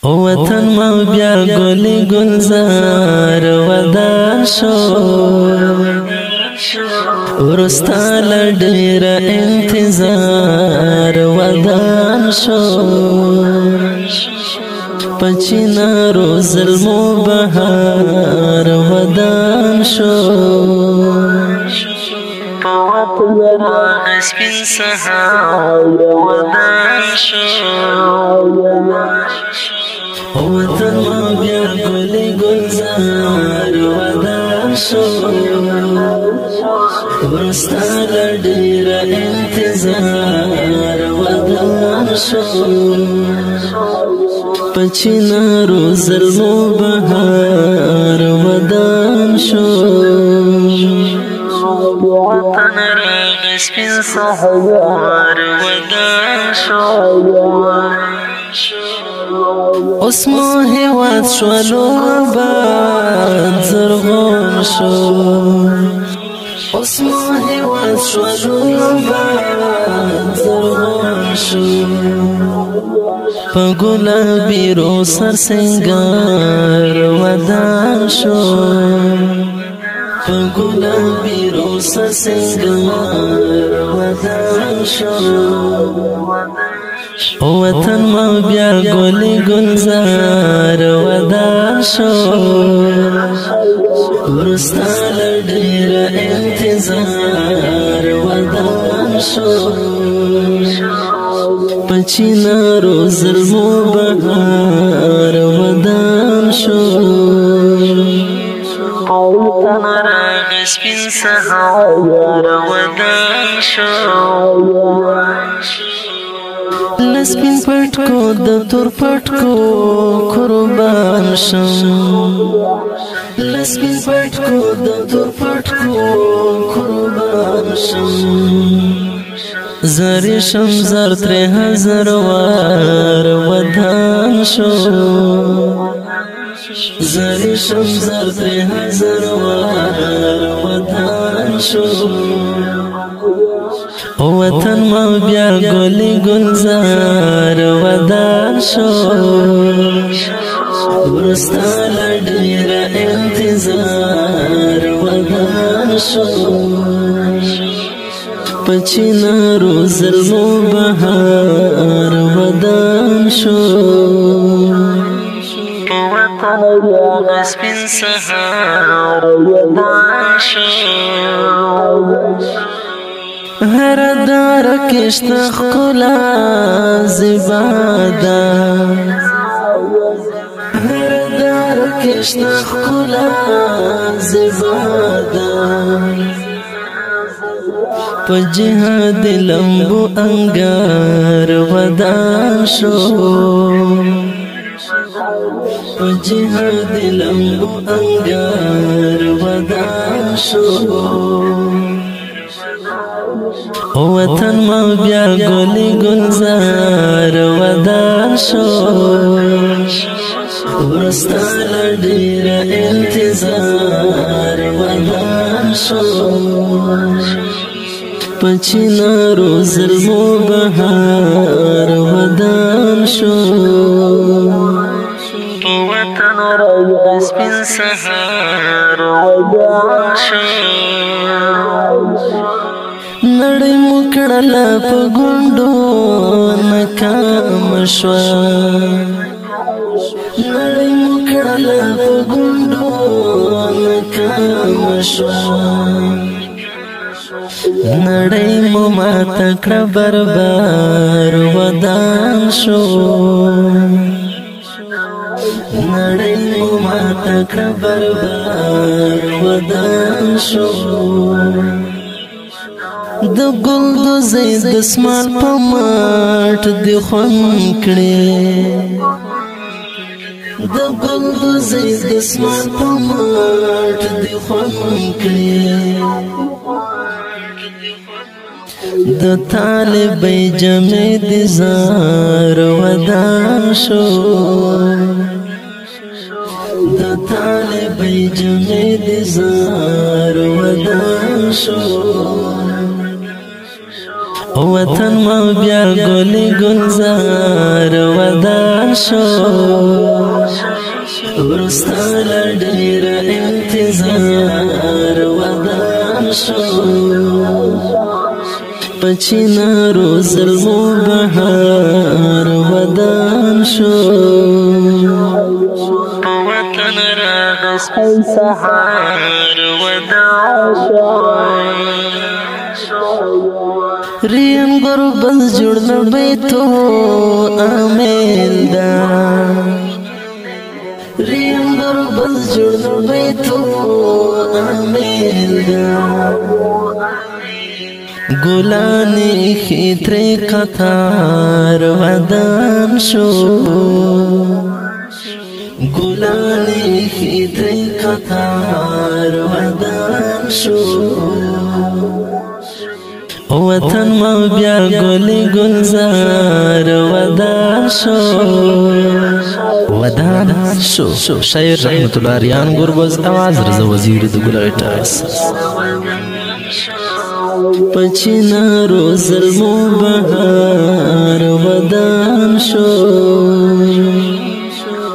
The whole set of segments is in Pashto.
وطن ما بیا گلی گلزار ودان شو ورستا لډیر انتظار ودان شو پچینا روز ظلمو بهار ودان شو پواتن راغ سپین سهار ودان شو وطن ما بیا گلی گلزار ودان شو ورستا لډیر انتظار ودان شو پچینا روز ظلمو بهار ودان شو وطن راغ سپین سهار ودان شو اوس مو هیواد شولو آباد زرغون شو اوس مو هیواد شولو آباد زرغون شو په ګلابي رو سر سنگار ودان شو په ګلابي رو سر سنگار ودان شو وطن ما بیا گلی گلزار ودان شو ورستا لډیر انتظار ودان شو پچینا روز ظلمو بهار ودان شو وطن راغ سپین سهار ودان شو لسپین پټکو د تور پټکو قربان شم لسپین پټکو د تور پټکو قربان شم زری شم زر 3000 وار ودان شو زری شم زر 3000 وار ودان شو وطن ما بیا گلی گلزار ودان شو ورستا لډیر انتظار ودان شو پچینا روز ظلمو بهار ودان شو وطن راغ سپین سهار ودان شو هر دار کشت خلا زبادا هر دار کشت خلا زبادا په جهاد لمبو انگار ودان شو په جهاد لمبو انگار ودان شو وطن ما بیا گلی گلزار ودان شو ورستا لډیر انتظار ودان شو پچینا روز ظلمو بهار ودان شو وطن راغ سپین سهار ودان شو نړۍ مو کړله په ګونډو ناکام شوه نړۍ مو کړله په ګونډو ناکام شوه نړۍ مو ماته کړه بربار ودان شو نړۍ مو ماته کړه بربار ودان شو د ګل د زید اسمان په ماټ دی خوند کړي د ګل د زید اسمان په ماټ دی خوند کړي د طالب جمع دي زار ودان شو د طالب جمع دي زار ودان شو وطن ما بیا گلی گلزار ودان شو ورستال ډیر انتظار ودان شو پچینا روز المبهار ودان شو وطن راغس سحار ودان شو ریم غربت جوړ بیتو امیل دا ریم غربت جوړ بیتو امیل دا ګلانی خیتری قطار ودان شو ګلانی خیتری قطار ودان شو وطن ما بیا گلی گلزار ودان شو ودان شو شاعر رحمت الله ریان گربز آواز رضا وزیر د ګل ټاس پچینا روز المبهار ودان شو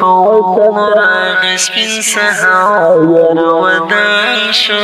وطن راغس سپین سحار ودان شو